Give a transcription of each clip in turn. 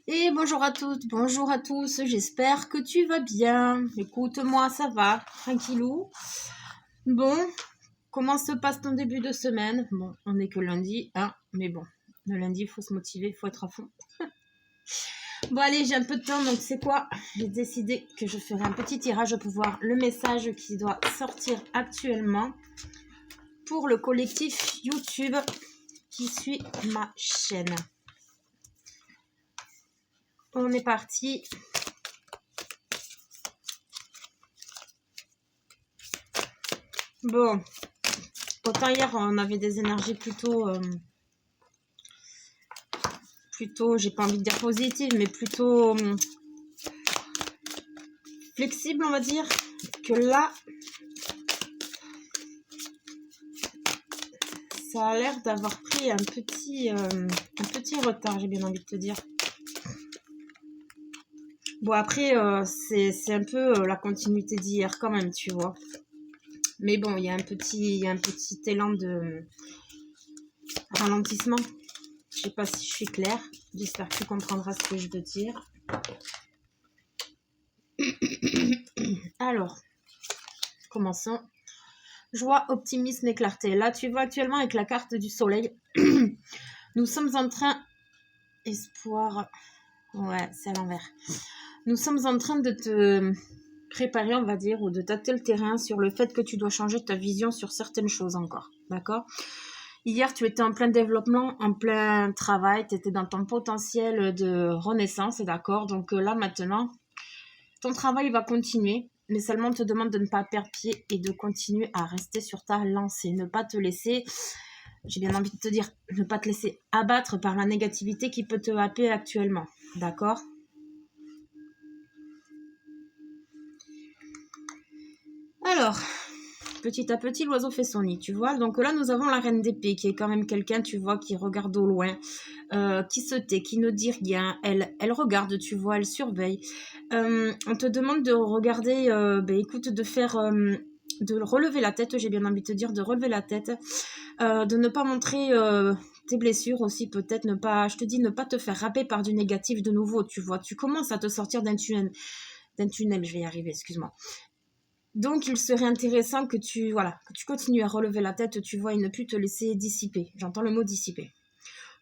Et bonjour à toutes, bonjour à tous, j'espère que tu vas bien. Écoute, moi ça va, tranquillou. Bon, comment se passe ton début de semaine? Bon, on n'est que lundi, hein, mais bon, le lundi, il faut se motiver, il faut être à fond. Bon allez, j'ai un peu de temps, donc c'est quoi? J'ai décidé que je ferai un petit tirage pour voir le message qui doit sortir actuellement pour le collectif YouTube qui suit ma chaîne. On est parti. Bon, autant hier on avait des énergies plutôt, j'ai pas envie de dire positives, mais plutôt flexibles, on va dire, que là, ça a l'air d'avoir pris un petit retard, j'ai bien envie de te dire. Bon, après, c'est un peu la continuité d'hier quand même, tu vois. Mais bon, il y a un petit élan de ralentissement. Je sais pas si je suis claire. J'espère que tu comprendras ce que je veux dire. Alors, commençons. Joie, optimisme et clarté. Là, tu vois actuellement avec la carte du soleil. Nous sommes en train... Espoir... Ouais, c'est à l'envers. Nous sommes en train de te préparer, on va dire, ou de tâter le terrain sur le fait que tu dois changer ta vision sur certaines choses encore. D'accord ? Hier, tu étais en plein développement, en plein travail, tu étais dans ton potentiel de renaissance, d'accord ? Donc là, maintenant, ton travail va continuer, mais seulement on te demande de ne pas perdre pied et de continuer à rester sur ta lancée. Ne pas te laisser, j'ai bien envie de te dire, ne pas te laisser abattre par la négativité qui peut te happer actuellement, d'accord ? Alors, petit à petit, l'oiseau fait son nid, tu vois. Donc là, nous avons la reine d'épée, qui est quand même quelqu'un, tu vois, qui regarde au loin, qui se tait, qui ne dit rien. Elle regarde, tu vois, elle surveille. On te demande de regarder, écoute, de faire... de relever la tête, j'ai bien envie de te dire, de relever la tête, de ne pas montrer tes blessures aussi, peut-être ne pas, je te dis, ne pas te faire râper par du négatif de nouveau, tu vois. Tu commences à te sortir d'un tunnel, je vais y arriver, excuse-moi. Donc, il serait intéressant que tu continues à relever la tête, tu vois, et ne plus te laisser dissiper. J'entends le mot dissiper.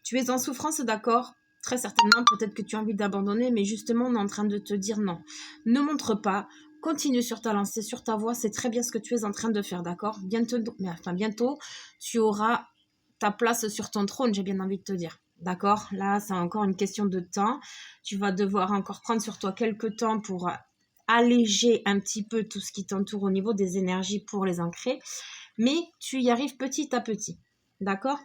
Tu es en souffrance, d'accord ? Très certainement, peut-être que tu as envie d'abandonner, mais justement, on est en train de te dire non. Ne montre pas, continue sur ta lancée, sur ta voie, c'est très bien ce que tu es en train de faire, d'accord ? Bientôt, tu auras ta place sur ton trône, j'ai bien envie de te dire. D'accord ? Là, c'est encore une question de temps. Tu vas devoir encore prendre sur toi quelques temps pour alléger un petit peu tout ce qui t'entoure au niveau des énergies pour les ancrer, mais tu y arrives petit à petit, d'accord ?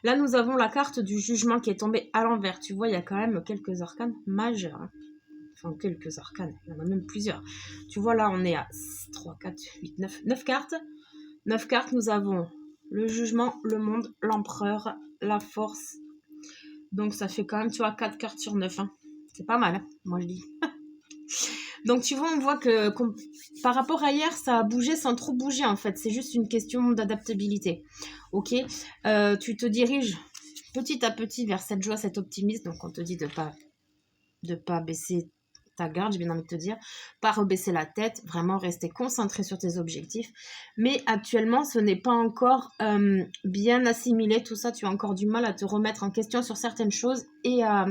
Là, nous avons la carte du jugement qui est tombée à l'envers. Tu vois, il y a quand même quelques arcanes majeurs. Hein. Enfin, quelques arcanes, il y en a même plusieurs. Tu vois, là, on est à 3, 4, 8, 9 cartes. 9 cartes, nous avons le jugement, le monde, l'empereur, la force. Donc, ça fait quand même, tu vois, 4 cartes sur 9. Hein. C'est pas mal, hein, moi je dis. Donc, tu vois, on voit que par rapport à hier, ça a bougé sans trop bouger, en fait. C'est juste une question d'adaptabilité. Ok, tu te diriges petit à petit vers cette joie, cet optimisme. Donc, on te dit de pas baisser ta garde, j'ai bien envie de te dire. Pas rebaisser la tête, vraiment rester concentré sur tes objectifs. Mais actuellement, ce n'est pas encore bien assimilé. Tout ça, tu as encore du mal à te remettre en question sur certaines choses et à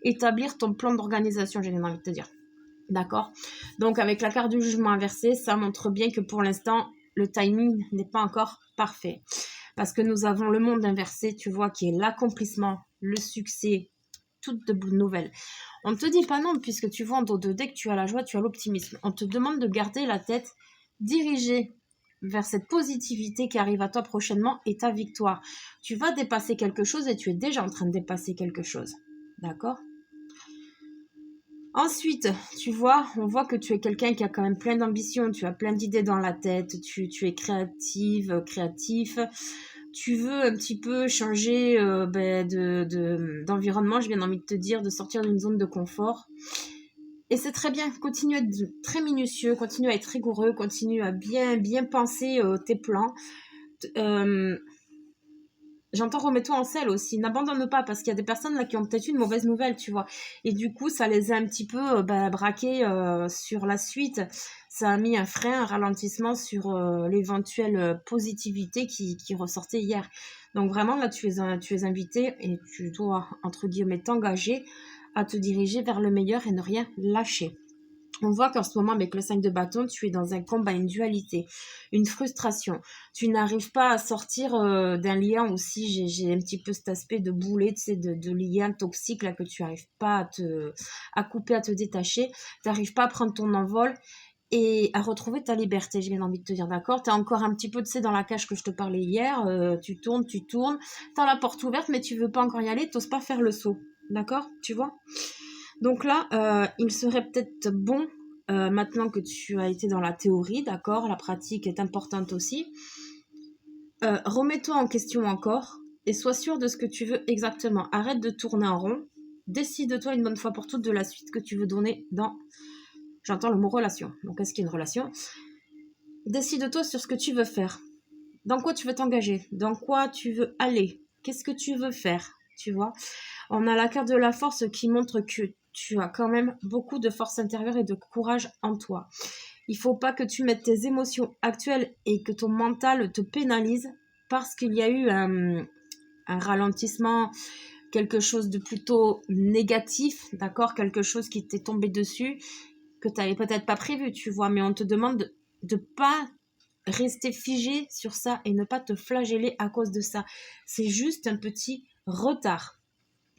établir ton plan d'organisation, j'ai bien envie de te dire. D'accord ? Donc, avec la carte du jugement inversé, ça montre bien que pour l'instant, le timing n'est pas encore parfait. Parce que nous avons le monde inversé, tu vois, qui est l'accomplissement, le succès, toutes de bonnes nouvelles. On ne te dit pas non, puisque tu vois, dès que tu as la joie, tu as l'optimisme. On te demande de garder la tête dirigée vers cette positivité qui arrive à toi prochainement et ta victoire. Tu vas dépasser quelque chose et tu es déjà en train de dépasser quelque chose. D'accord ? Ensuite, tu vois, on voit que tu es quelqu'un qui a quand même plein d'ambition, tu as plein d'idées dans la tête, tu es créatif, tu veux un petit peu changer d'environnement, j'ai bien envie de te dire, de sortir d'une zone de confort. Et c'est très bien, continue à être très minutieux, continue à être rigoureux, continue à bien penser tes plans. J'entends remets-toi en selle aussi. N'abandonne pas parce qu'il y a des personnes là qui ont peut-être une mauvaise nouvelle, tu vois. Et du coup, ça les a un petit peu braqués sur la suite. Ça a mis un frein, un ralentissement sur l'éventuelle positivité qui ressortait hier. Donc vraiment, là, tu es invité et tu dois, entre guillemets, t'engager à te diriger vers le meilleur et ne rien lâcher. On voit qu'en ce moment, avec le 5 de bâton, tu es dans un combat, une dualité, une frustration. Tu n'arrives pas à sortir d'un lien aussi. J'ai un petit peu cet aspect de boulet, tu sais, de lien toxique là, que tu n'arrives pas à couper, à te détacher. Tu n'arrives pas à prendre ton envol et à retrouver ta liberté, j'ai bien envie de te dire, d'accord? Tu es encore un petit peu, tu sais, dans la cage que je te parlais hier. Tu tournes, tu as la porte ouverte, mais tu veux pas encore y aller, tu n'oses pas faire le saut, d'accord? Tu vois? Donc là, il serait peut-être bon, maintenant que tu as été dans la théorie, d'accord, la pratique est importante aussi, remets-toi en question encore et sois sûr de ce que tu veux exactement. Arrête de tourner en rond, décide-toi une bonne fois pour toutes de la suite que tu veux donner dans, j'entends le mot relation, donc qu'est-ce qu'une relation? Décide-toi sur ce que tu veux faire, dans quoi tu veux t'engager, dans quoi tu veux aller, qu'est-ce que tu veux faire, tu vois? On a la carte de la force qui montre que tu as quand même beaucoup de force intérieure et de courage en toi. Il ne faut pas que tu mettes tes émotions actuelles et que ton mental te pénalise parce qu'il y a eu un ralentissement, quelque chose de plutôt négatif, d'accord? Quelque chose qui t'est tombé dessus, que tu n'avais peut-être pas prévu, tu vois, mais on te demande de ne pas rester figé sur ça et ne pas te flageller à cause de ça. C'est juste un petit retard.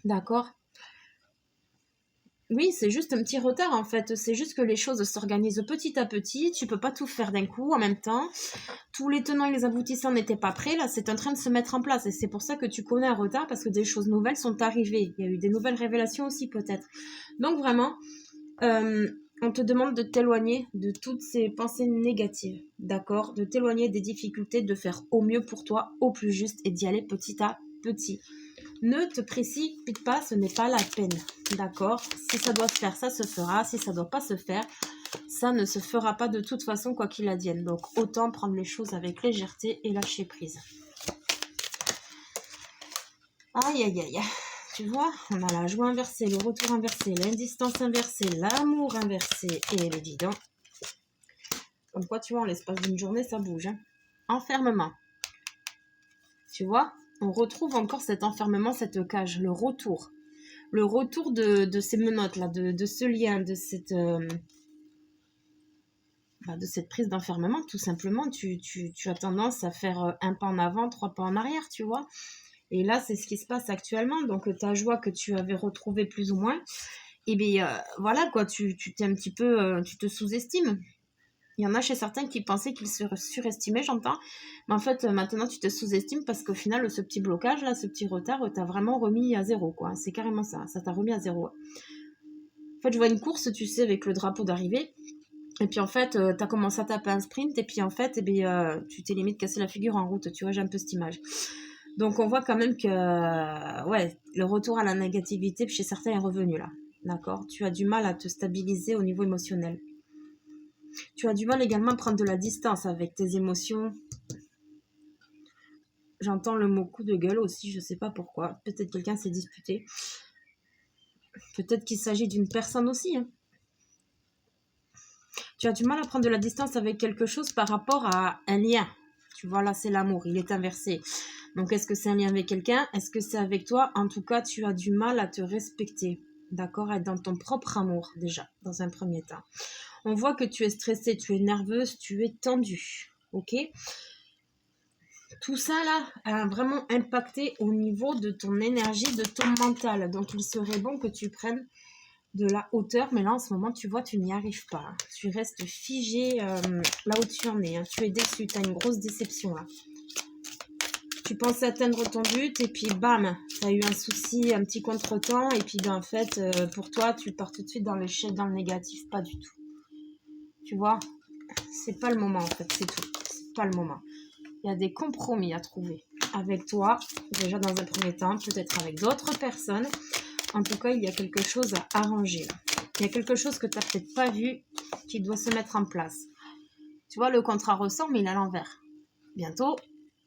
D'accord? Oui, c'est juste un petit retard en fait. C'est juste que les choses s'organisent petit à petit. Tu peux pas tout faire d'un coup en même temps. Tous les tenants et les aboutissants n'étaient pas prêts. Là, c'est en train de se mettre en place. Et c'est pour ça que tu connais un retard parce que des choses nouvelles sont arrivées. Il y a eu des nouvelles révélations aussi peut-être. Donc vraiment, on te demande de t'éloigner de toutes ces pensées négatives. D'accord? De t'éloigner des difficultés, de faire au mieux pour toi, au plus juste et d'y aller petit à petit. Ne te précipite pas, ce n'est pas la peine, d'accord? Si ça doit se faire, ça se fera. Si ça ne doit pas se faire, ça ne se fera pas de toute façon, quoi qu'il advienne. Donc, autant prendre les choses avec légèreté et lâcher prise. Aïe, aïe, aïe. Tu vois, on a la joie inversée, le retour inversé, l'indistance inversée, l'amour inversé et le guidon. Comme quoi, tu vois, en l'espace d'une journée, ça bouge. Hein. Enfermement. Tu vois, on retrouve encore cet enfermement, cette cage, le retour. Le retour de ces menottes-là, de ce lien, de cette prise d'enfermement, tout simplement. Tu as tendance à faire un pas en avant, 3 pas en arrière, tu vois. Et là, c'est ce qui se passe actuellement. Donc, ta joie que tu avais retrouvée plus ou moins, et bien, voilà, quoi, tu t'es un petit peu, tu te sous-estimes. Il y en a chez certains qui pensaient qu'ils se surestimaient, j'entends. Mais en fait, maintenant, tu te sous-estimes parce qu'au final, ce petit blocage, là, ce petit retard, t'a vraiment remis à zéro, quoi. C'est carrément ça. Ça t'a remis à zéro. En fait, je vois une course, tu sais, avec le drapeau d'arrivée. Et puis, en fait, t'as commencé à taper un sprint. Et puis, en fait, tu t'es limite cassé la figure en route. Tu vois, j'ai un peu cette image. Donc, on voit quand même que, ouais, le retour à la négativité chez certains est revenu, là. D'accord? Tu as du mal à te stabiliser au niveau émotionnel. Tu as du mal également à prendre de la distance avec tes émotions. J'entends le mot coup de gueule aussi, je ne sais pas pourquoi. Peut-être quelqu'un s'est disputé. Peut-être qu'il s'agit d'une personne aussi. Hein. Tu as du mal à prendre de la distance avec quelque chose par rapport à un lien. Tu vois, là, c'est l'amour, il est inversé. Donc, est-ce que c'est un lien avec quelqu'un? Est-ce que c'est avec toi? En tout cas, tu as du mal à te respecter. D'accord? Être dans ton propre amour, déjà, dans un premier temps. On voit que tu es stressée, tu es nerveuse, tu es tendue. Ok? Tout ça, là, a vraiment impacté au niveau de ton énergie, de ton mental. Donc, il serait bon que tu prennes de la hauteur. Mais là, en ce moment, tu vois, tu n'y arrives pas. Hein. Tu restes figé là où tu en es. Hein. Tu es déçu, tu as une grosse déception, là. Tu pensais atteindre ton but et puis, bam, tu as eu un souci, un petit contretemps. Et puis, ben, en fait, pour toi, tu pars tout de suite dans l'échec, dans le négatif. Pas du tout. Tu vois, c'est pas le moment, en fait. C'est tout. C'est pas le moment. Il y a des compromis à trouver avec toi, déjà dans un premier temps, peut-être avec d'autres personnes. En tout cas, il y a quelque chose à arranger. Là. Il y a quelque chose que tu n'as peut-être pas vu qui doit se mettre en place. Tu vois, le contrat ressort, mais il est à l'envers. Bientôt,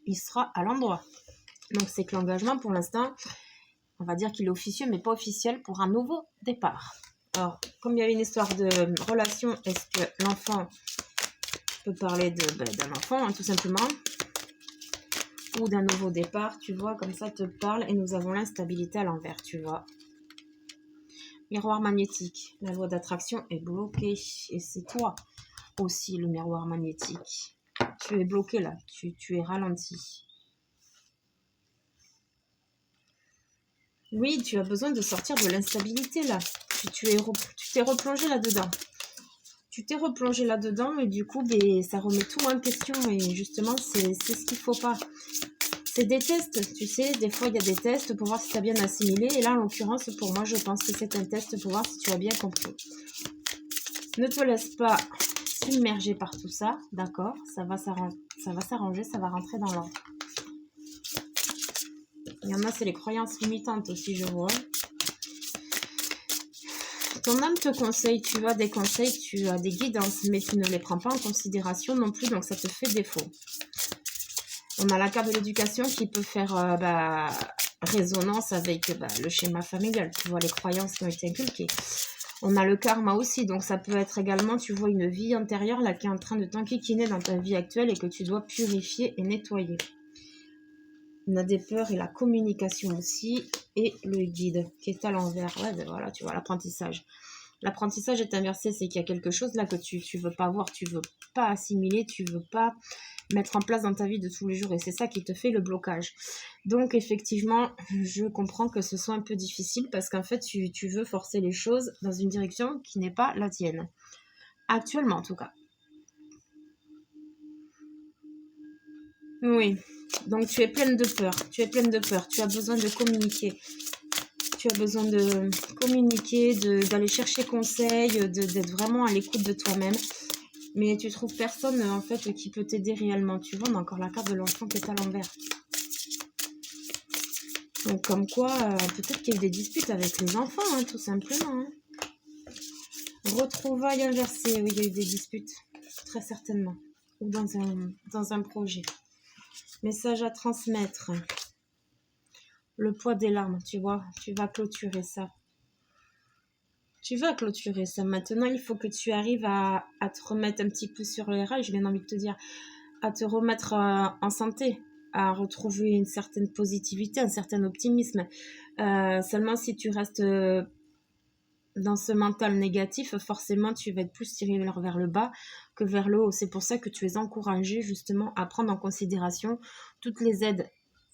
il sera à l'endroit. Donc, c'est que l'engagement, pour l'instant, on va dire qu'il est officieux, mais pas officiel pour un nouveau départ. Alors, comme il y a une histoire de relation, est-ce que l'enfant peut parler d'un enfant, hein, tout simplement, ou d'un nouveau départ, tu vois, comme ça te parle, et nous avons l'instabilité à l'envers, tu vois. Miroir magnétique, la loi d'attraction est bloquée, et c'est toi aussi le miroir magnétique. Tu es bloqué là, tu es ralenti. Oui, tu as besoin de sortir de l'instabilité là. Tu t'es replongé là-dedans. Tu t'es replongé là-dedans et du coup, ça remet tout en question. Et justement, c'est ce qu'il ne faut pas. C'est des tests, tu sais. Des fois, il y a des tests pour voir si tu as bien assimilé. Et là, en l'occurrence, pour moi, je pense que c'est un test pour voir si tu as bien compris. Ne te laisse pas submerger par tout ça, d'accord? Ça va s'arranger, ça va rentrer dans l'ordre. Il y en a, c'est les croyances limitantes aussi, je vois. Ton âme te conseille, tu as des conseils, tu as des guidances, mais tu ne les prends pas en considération non plus, donc ça te fait défaut. On a la carte de l'éducation qui peut faire résonance avec le schéma familial, tu vois, les croyances qui ont été inculquées. On a le karma aussi, donc ça peut être également, tu vois, une vie antérieure là qui est en train de t'enquiquiner dans ta vie actuelle et que tu dois purifier et nettoyer. On a des peurs et la communication aussi, et le guide qui est à l'envers. Ouais, voilà, tu vois, l'apprentissage. L'apprentissage est inversé, c'est qu'il y a quelque chose là que tu veux pas voir, tu veux pas assimiler, tu veux pas mettre en place dans ta vie de tous les jours, et c'est ça qui te fait le blocage. Donc effectivement, je comprends que ce soit un peu difficile parce qu'en fait, tu veux forcer les choses dans une direction qui n'est pas la tienne. Actuellement, en tout cas. Oui. Donc tu es pleine de peur. Tu es pleine de peur. Tu as besoin de communiquer. Tu as besoin de communiquer, d'aller chercher conseil, d'être vraiment à l'écoute de toi-même. Mais tu trouves personne en fait qui peut t'aider réellement. Tu vois, on a encore la carte de l'enfant qui est à l'envers. Donc comme quoi, peut-être qu'il y a eu des disputes avec les enfants, hein, tout simplement. Hein. Retrouvailles inversées, oui, il y a eu des disputes, très certainement. Ou dans un projet. Message à transmettre. Le poids des larmes, tu vois, tu vas clôturer ça. Tu vas clôturer ça. Maintenant, il faut que tu arrives à te remettre un petit peu sur les rails, j'ai bien envie de te dire, à te remettre en santé, à retrouver une certaine positivité, un certain optimisme. Seulement, si tu restes dans ce mental négatif, forcément, tu vas être plus tiré vers le bas que vers le haut. C'est pour ça que tu es encouragé justement à prendre en considération toutes les aides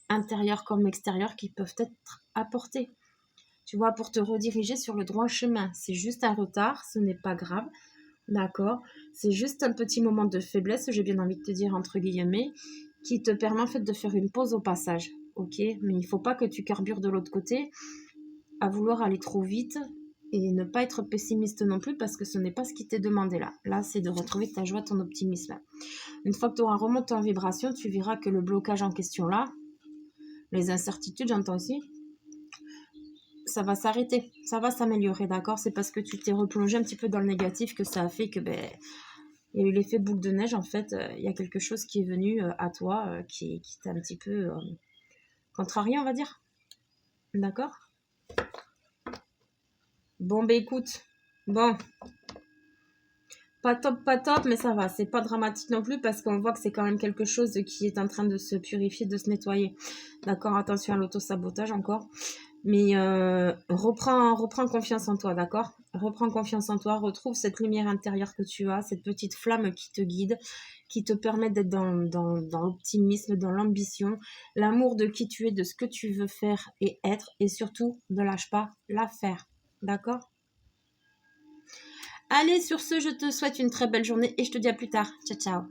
intérieures comme extérieures qui peuvent être apportées. Tu vois, pour te rediriger sur le droit chemin. C'est juste un retard, ce n'est pas grave, d'accord? C'est juste un petit moment de faiblesse, j'ai bien envie de te dire entre guillemets, qui te permet en fait de faire une pause au passage, ok? Mais il ne faut pas que tu carbures de l'autre côté à vouloir aller trop vite et ne pas être pessimiste non plus parce que ce n'est pas ce qui t'est demandé là. Là, c'est de retrouver ta joie, ton optimisme. Une fois que tu auras remonté en vibration, tu verras que le blocage en question là, les incertitudes, j'entends aussi, ça va s'arrêter, ça va s'améliorer, d'accord? C'est parce que tu t'es replongé un petit peu dans le négatif que ça a fait que, il y a eu l'effet boule de neige, en fait. Il y a quelque chose qui est venu à toi, qui t'a un petit peu contrarié, on va dire. D'accord? Bon, écoute. Bon. Pas top, mais ça va. C'est pas dramatique non plus parce qu'on voit que c'est quand même quelque chose qui est en train de se purifier, de se nettoyer. D'accord? Attention à l'auto-sabotage encore. Mais reprends confiance en toi, d'accord? Reprends confiance en toi, retrouve cette lumière intérieure que tu as, cette petite flamme qui te guide, qui te permet d'être dans l'optimisme, dans l'ambition, l'amour de qui tu es, de ce que tu veux faire et être, et surtout, ne lâche pas l'affaire, d'accord? Allez, sur ce, je te souhaite une très belle journée et je te dis à plus tard. Ciao, ciao.